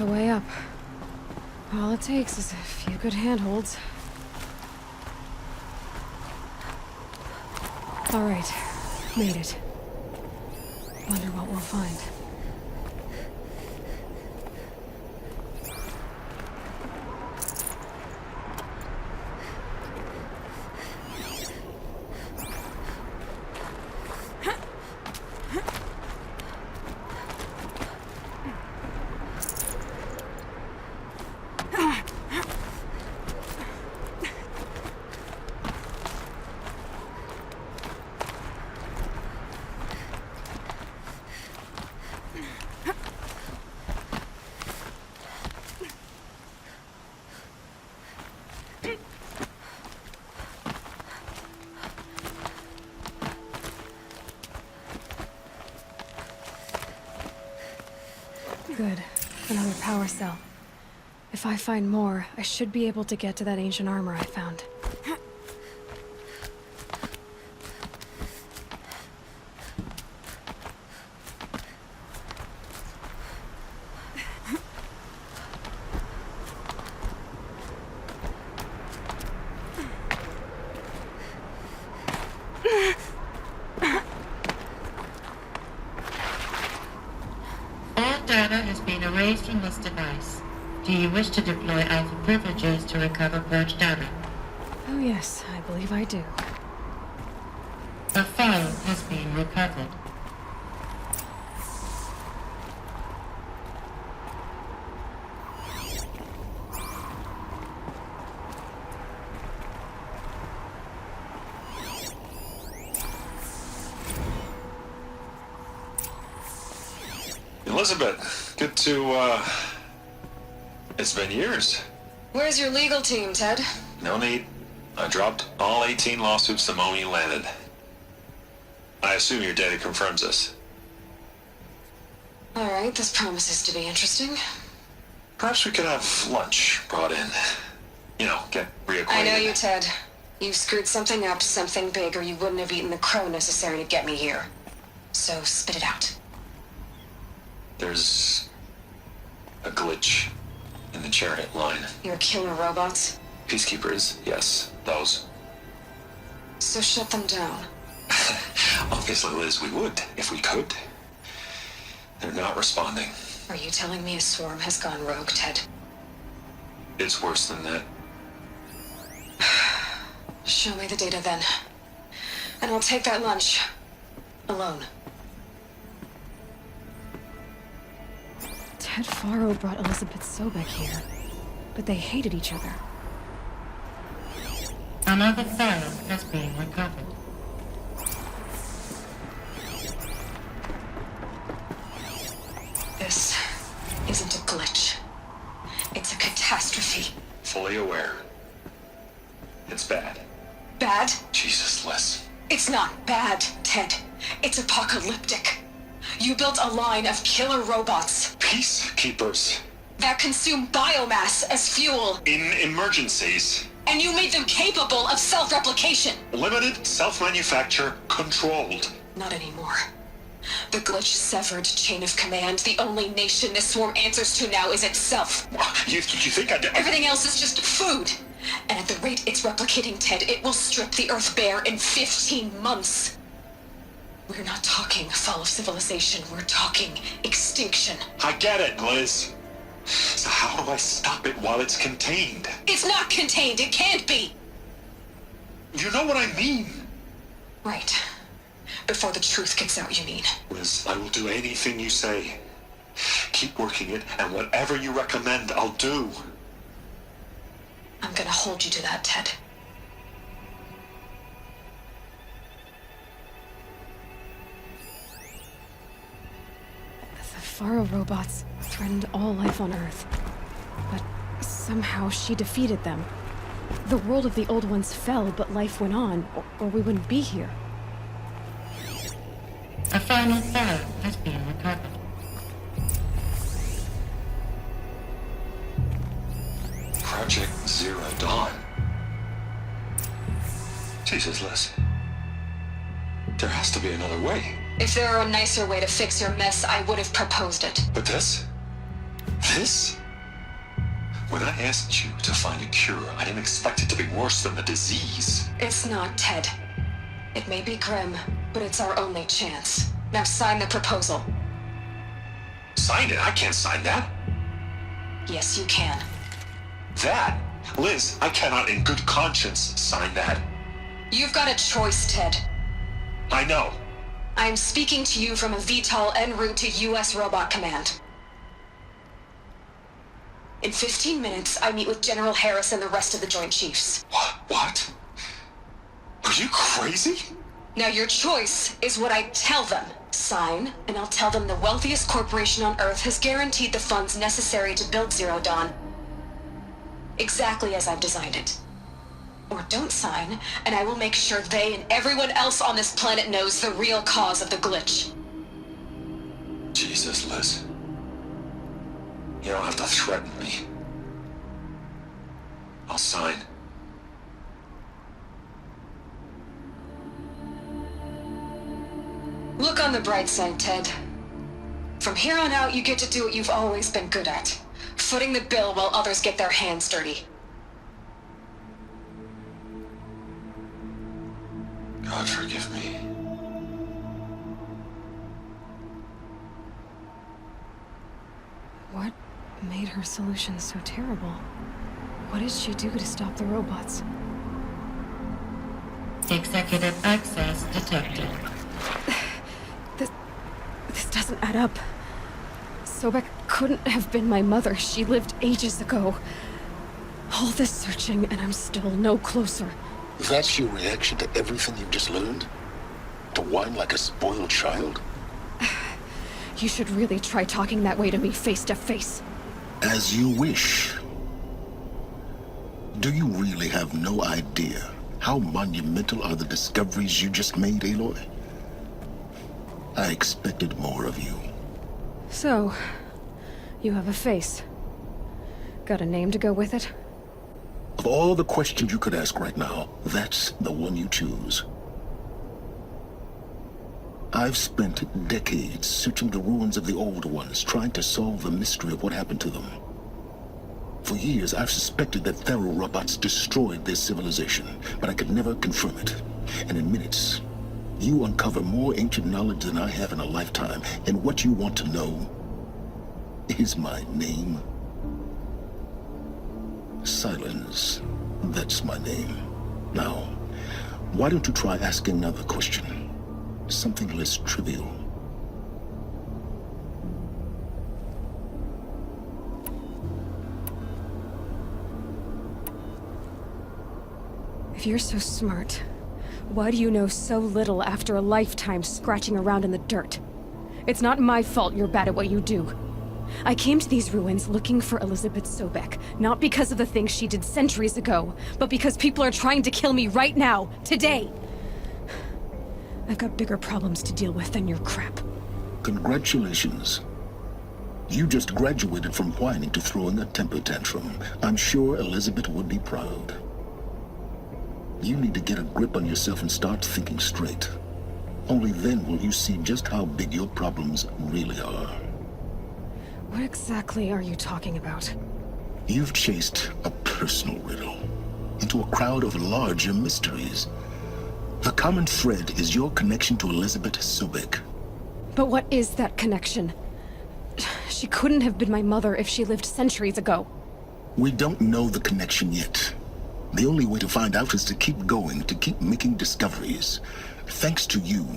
the way up. All it takes is a few good handholds. All right, made it. Wonder what we'll find. Good. Another power cell. If I find more, I should be able to get to that ancient armor I found. Data has been erased from this device. Do you wish to deploy Alpha privileges to recover purged data? Oh yes, I believe I do. A file has been recovered. Elizabeth, good to, it's been years. Where's your legal team, Ted? No need. I dropped all 18 lawsuits the moment you landed. I assume your data confirms this. All right, this promises to be interesting. Perhaps we could have lunch brought in. You know, get reacquainted. I know you, Ted. You screwed something up, something big, or you wouldn't have eaten the crow necessary to get me here. So spit it out. There's a glitch in the chariot line. Your killer robots? Peacekeepers, yes, those. So shut them down. Obviously, Liz, we would, if we could. They're not responding. Are you telling me a swarm has gone rogue, Ted? It's worse than that. Show me the data then. And I'll take that lunch. Alone. Ted Faro brought Elizabeth Sobek here, but they hated each other. Another file has been recovered. This isn't a glitch. It's a catastrophe. Fully aware. It's bad. Bad? Jesus, Liz. It's not bad, Ted. It's apocalyptic. You built a line of killer robots Peacekeepers. that consume biomass as fuel, In emergencies. and you made them capable of self-replication. Limited, self-manufacture, controlled. Not anymore. The glitch severed chain of command. The only nation this swarm answers to now is itself. You think I did? Everything else is just food. And at the rate it's replicating, Ted, it will strip the Earth bare in 15 months. We're not talking fall of civilization. We're talking extinction. I get it, Liz. So how do I stop it while it's contained? It's not contained. It can't be. You know what I mean. Right. Before the truth gets out, you mean? Liz, I will do anything you say. Keep working it, and whatever you recommend, I'll do. I'm gonna hold you to that, Ted. The Faro robots threatened all life on Earth. But somehow she defeated them. The world of the old ones fell, but life went on, or we wouldn't be here. A final file has been recovered. Project Zero Dawn. Jesus, Liz. There has to be another way. If there were a nicer way to fix your mess, I would have proposed it. But this? This? When I asked you to find a cure, I didn't expect it to be worse than the disease. It's not, Ted. It may be grim, but it's our only chance. Now sign the proposal. Sign it? I can't sign that. Yes, you can. That? Liz, I cannot in good conscience sign that. You've got a choice, Ted. I know. I am speaking to you from a VTOL en route to U.S. Robot Command. In 15 minutes, I meet with General Harris and the rest of the Joint Chiefs. What? Are you crazy? Now your choice is what I tell them. Sign, and I'll tell them the wealthiest corporation on Earth has guaranteed the funds necessary to build Zero Dawn. Exactly as I've designed it. Or don't sign, and I will make sure they and everyone else on this planet knows the real cause of the glitch. Jesus, Liz. You don't have to threaten me. I'll sign. Look on the bright side, Ted. From here on out, you get to do what you've always been good at. Footing the bill while others get their hands dirty. God forgive me. What made her solution so terrible? What did she do to stop the robots? Executive access detected. This doesn't add up. Sobek couldn't have been my mother. She lived ages ago. All this searching, and I'm still no closer. That's your reaction to everything you've just learned? To whine like a spoiled child? You should really try talking that way to me face to face. As you wish. Do you really have no idea how monumental are the discoveries you just made, Aloy? I expected more of you. So, you have a face. Got a name to go with it? Of all the questions you could ask right now, that's the one you choose. I've spent decades searching the ruins of the old ones, trying to solve the mystery of what happened to them. For years, I've suspected that Thero robots destroyed their civilization, but I could never confirm it. And in minutes, you uncover more ancient knowledge than I have in a lifetime, and what you want to know is my name. Silence. That's my name. Now, why don't you try asking another question? Something less trivial. If you're so smart, why do you know so little after a lifetime scratching around in the dirt? It's not my fault you're bad at what you do. I came to these ruins looking for Elizabeth Sobek, not because of the things she did centuries ago, but because people are trying to kill me right now, today. I've got bigger problems to deal with than your crap. Congratulations. You just graduated from whining to throwing a temper tantrum. I'm sure Elizabeth would be proud. You need to get a grip on yourself and start thinking straight. Only then will you see just how big your problems really are. What exactly are you talking about? You've chased a personal riddle into a crowd of larger mysteries. The common thread is your connection to Elizabeth Sobek. But what is that connection? She couldn't have been my mother if she lived centuries ago. We don't know the connection yet. The only way to find out is to keep going, to keep making discoveries. Thanks to you,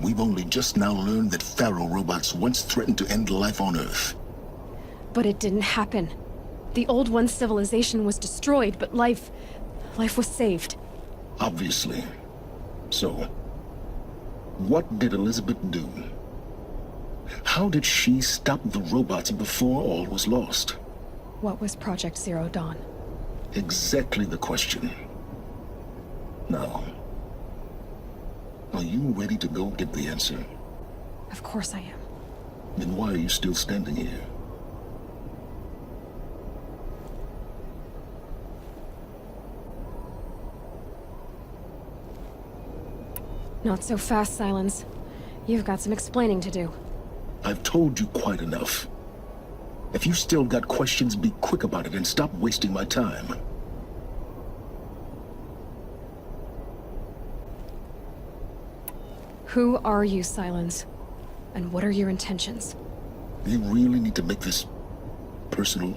we've only just now learned that Pharaoh robots once threatened to end life on Earth. But it didn't happen. The Old One's civilization was destroyed, but life was saved. Obviously. So, what did Elizabeth do? How did she stop the robots before all was lost? What was Project Zero Dawn? Exactly the question. Now, are you ready to go get the answer? Of course I am. Then why are you still standing here? Not so fast, Silence. You've got some explaining to do. I've told you quite enough. If you still got questions, be quick about it and stop wasting my time. Who are you, Silence? And what are your intentions? You really need to make this personal?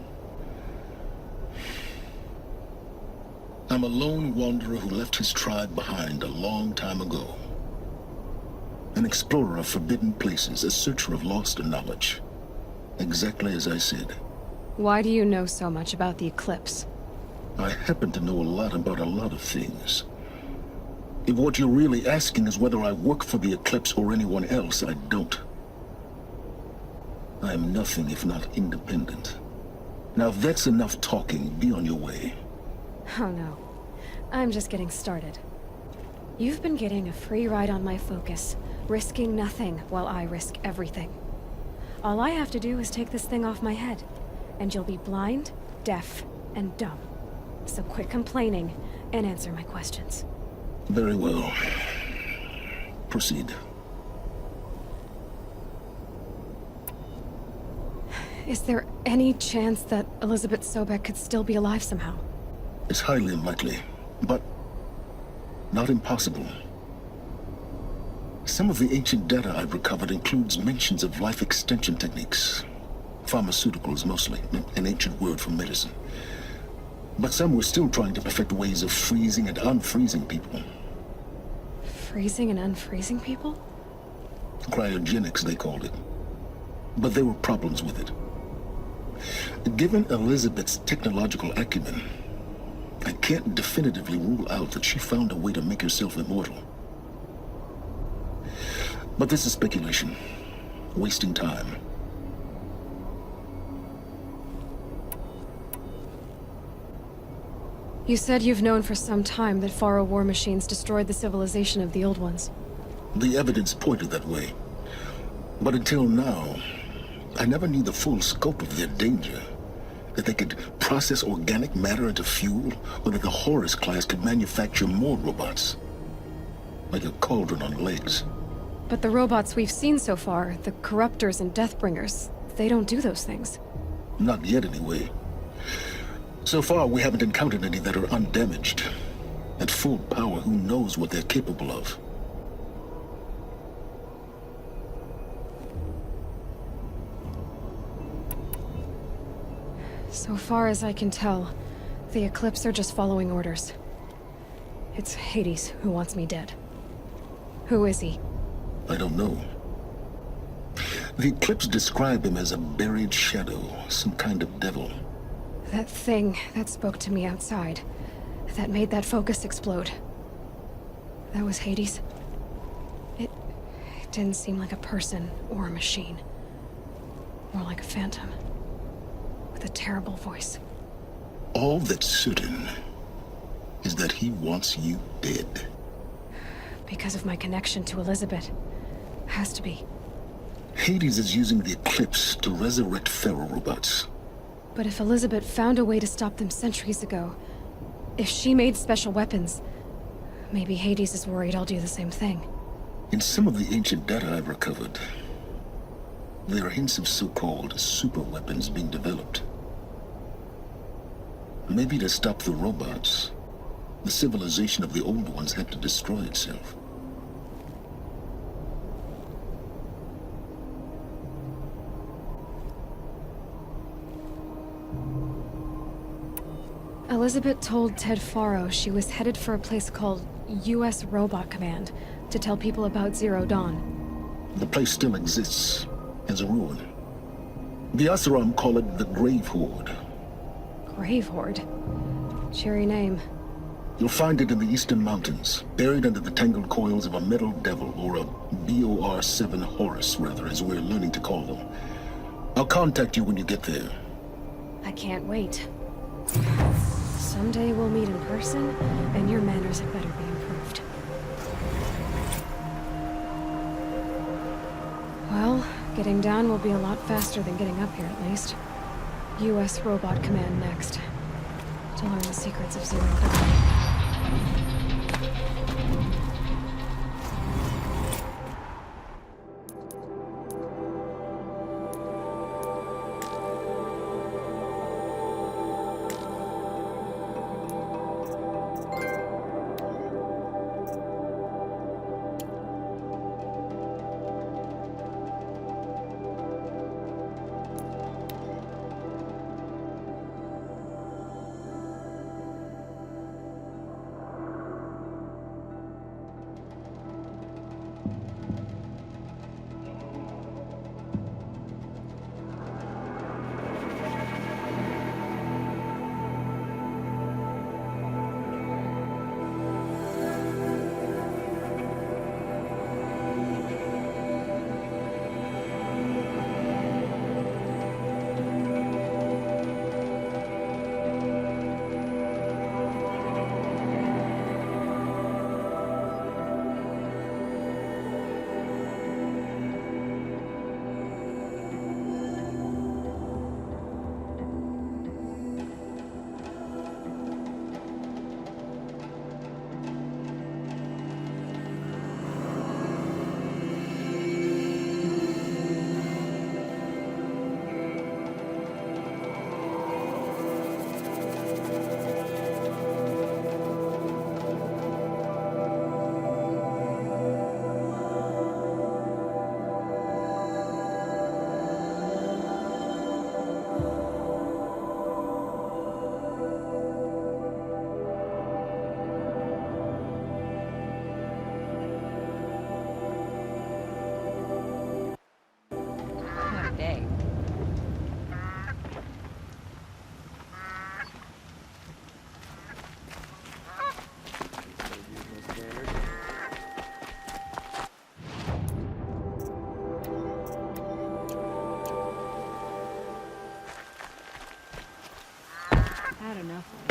I'm a lone wanderer who left his tribe behind a long time ago. An explorer of forbidden places, a searcher of lost knowledge. Exactly as I said. Why do you know so much about the eclipse? I happen to know a lot about a lot of things. If what you're really asking is whether I work for the Eclipse or anyone else, I don't. I am nothing if not independent. Now, if that's enough talking, be on your way. Oh no. I'm just getting started. You've been getting a free ride on my focus, risking nothing while I risk everything. All I have to do is take this thing off my head, and you'll be blind, deaf, and dumb. So quit complaining and answer my questions. Very well. Proceed. Is there any chance that Elizabeth Sobek could still be alive somehow? It's highly unlikely, but not impossible. Some of the ancient data I've recovered includes mentions of life extension techniques. Pharmaceuticals, mostly, an ancient word for medicine. But some were still trying to perfect ways of freezing and unfreezing people. Freezing and unfreezing people? Cryogenics, they called it. But there were problems with it. Given Elizabeth's technological acumen, I can't definitively rule out that she found a way to make herself immortal. But this is speculation. Wasting time. You said you've known for some time that Faro war machines destroyed the civilization of the old ones. The evidence pointed that way. But until now, I never knew the full scope of their danger. That they could process organic matter into fuel, or that the Horus class could manufacture more robots. Like a cauldron on legs. But the robots we've seen so far, the Corruptors and Deathbringers, they don't do those things. Not yet, anyway. So far, we haven't encountered any that are undamaged. At full power, who knows what they're capable of? So far as I can tell, the Eclipse are just following orders. It's Hades who wants me dead. Who is he? I don't know. The Eclipse describe him as a buried shadow, some kind of devil. That thing that spoke to me outside, that made that focus explode. That was Hades? It didn't seem like a person or a machine. More like a phantom. With a terrible voice. All that's certain is that he wants you dead. Because of my connection to Elizabeth. Has to be. Hades is using the Eclipse to resurrect Pharaoh robots. But if Elizabeth found a way to stop them centuries ago, if she made special weapons, maybe Hades is worried I'll do the same thing. In some of the ancient data I've recovered, there are hints of so-called super weapons being developed. Maybe to stop the robots, the civilization of the old ones had to destroy itself. Elizabeth told Ted Faro she was headed for a place called U.S. Robot Command to tell people about Zero Dawn. The place still exists as a ruin. The Asuram call it the Grave Horde. Grave Horde? Cheery name. You'll find it in the eastern mountains, buried under the tangled coils of a metal devil, or a BOR-7 Horus, rather, as we're learning to call them. I'll contact you when you get there. I can't wait. Someday we'll meet in person, and your manners had better be improved. Well, getting down will be a lot faster than getting up here, at least. U.S. Robot Command next. To learn the secrets of Zero Dawn. enough.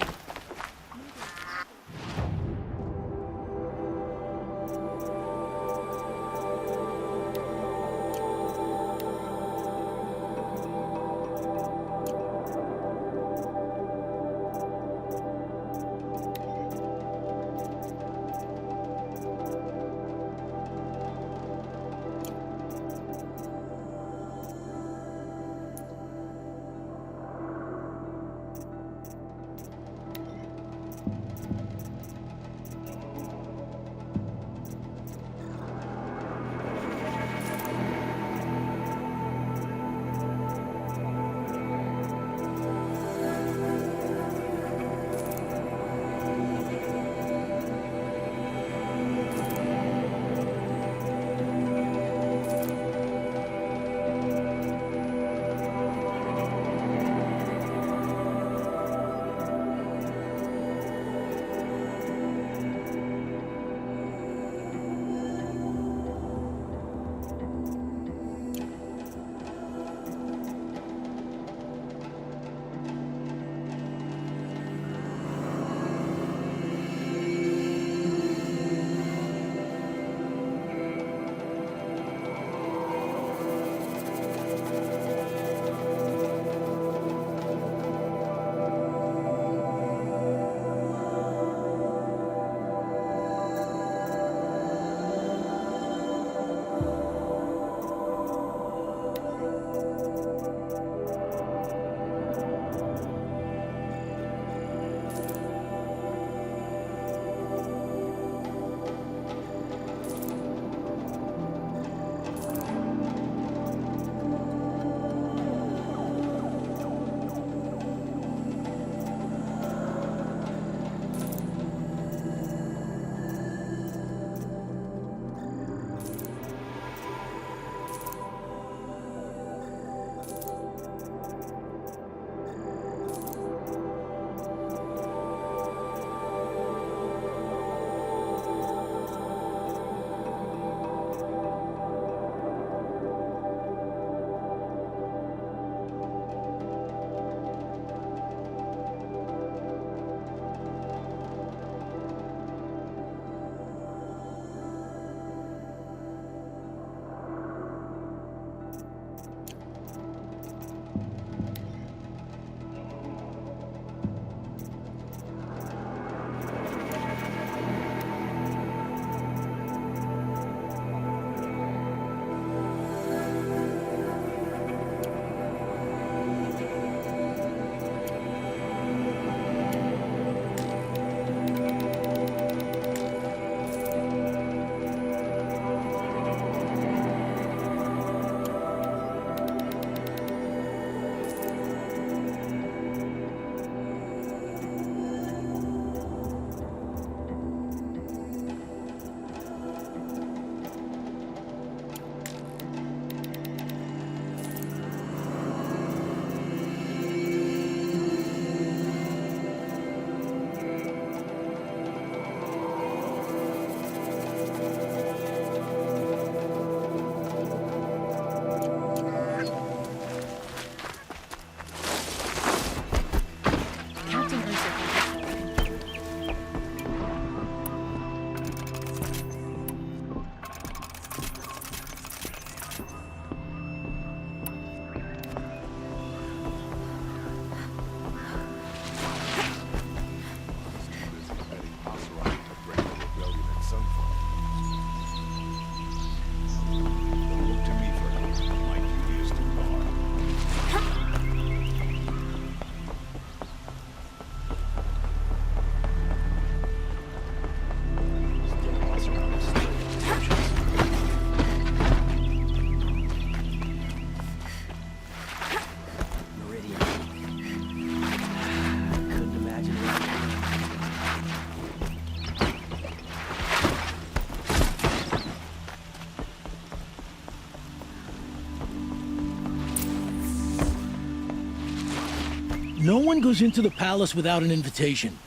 No one goes into the palace without an invitation.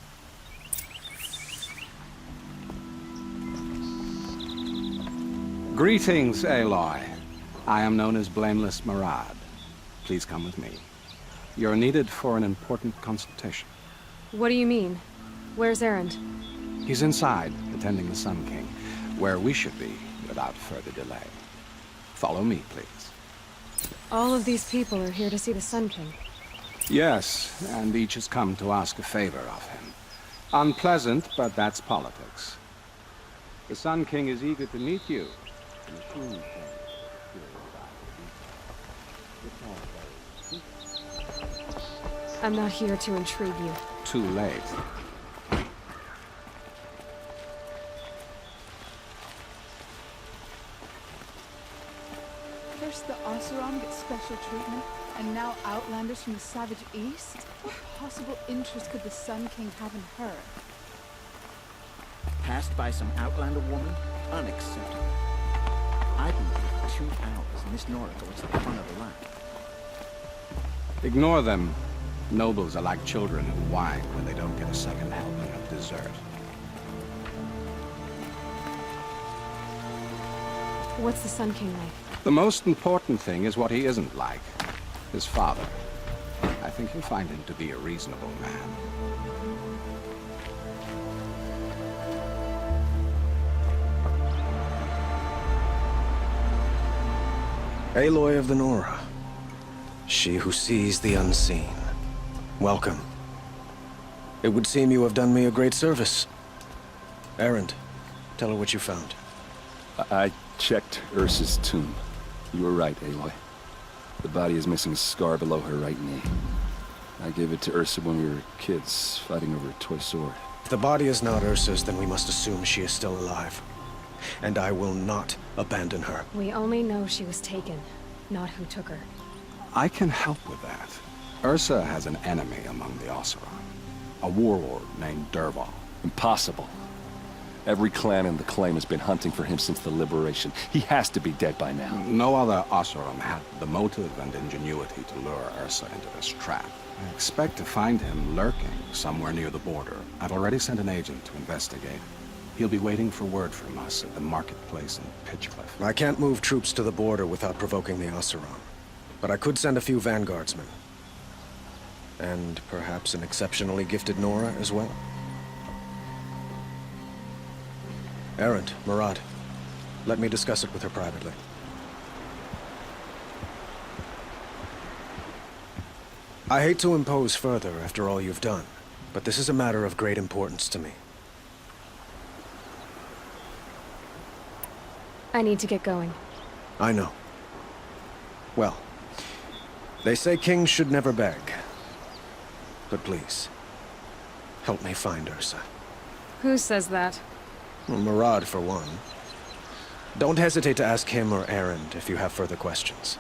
Greetings, Aloy. I am known as Blameless Marad. Please come with me. You're needed for an important consultation. What do you mean? Where's Erend? He's inside, attending the Sun King, where we should be without further delay. Follow me, please. All of these people are here to see the Sun King. Yes, and each has come to ask a favor of him. Unpleasant, but that's politics. The Sun King is eager to meet you. I'm not here to intrigue you. Too late. First the Oseram get special treatment, and now outlanders from the savage east? What possible interest could the Sun King have in her? Passed by some outlander woman? Unacceptable. I've been here for 2 hours, and this Nora goes to the front of the line. Ignore them. Nobles are like children who whine when they don't get a second helping of dessert. What's the Sun King like? The most important thing is what he isn't like. His father. I think you'll find him to be a reasonable man. Aloy of the Nora. She who sees the unseen. Welcome. It would seem you have done me a great service. Erend, tell her what you found. I checked Ursa's tomb. You were right, Aloy. The body is missing a scar below her right knee. I gave it to Ursa when we were kids, fighting over a toy sword. If the body is not Ursa's, then we must assume she is still alive. And I will not abandon her. We only know she was taken, not who took her. I can help with that. Ursa has an enemy among the Oseram. A warlord named Dervahl. Impossible. Every clan in the claim has been hunting for him since the liberation. He has to be dead by now. No other Oseram had the motive and ingenuity to lure Ursa into this trap. I expect to find him lurking somewhere near the border. I've already sent an agent to investigate. He'll be waiting for word from us at the marketplace in Pitchcliff. I can't move troops to the border without provoking the Oseram. But I could send a few vanguardsmen. And perhaps an exceptionally gifted Nora as well. Erend, Murad, let me discuss it with her privately. I hate to impose further after all you've done, but this is a matter of great importance to me. I need to get going. I know. Well, they say kings should never beg. But please, help me find Ursa. Who says that? Well, Murad, for one. Don't hesitate to ask him or Erend if you have further questions.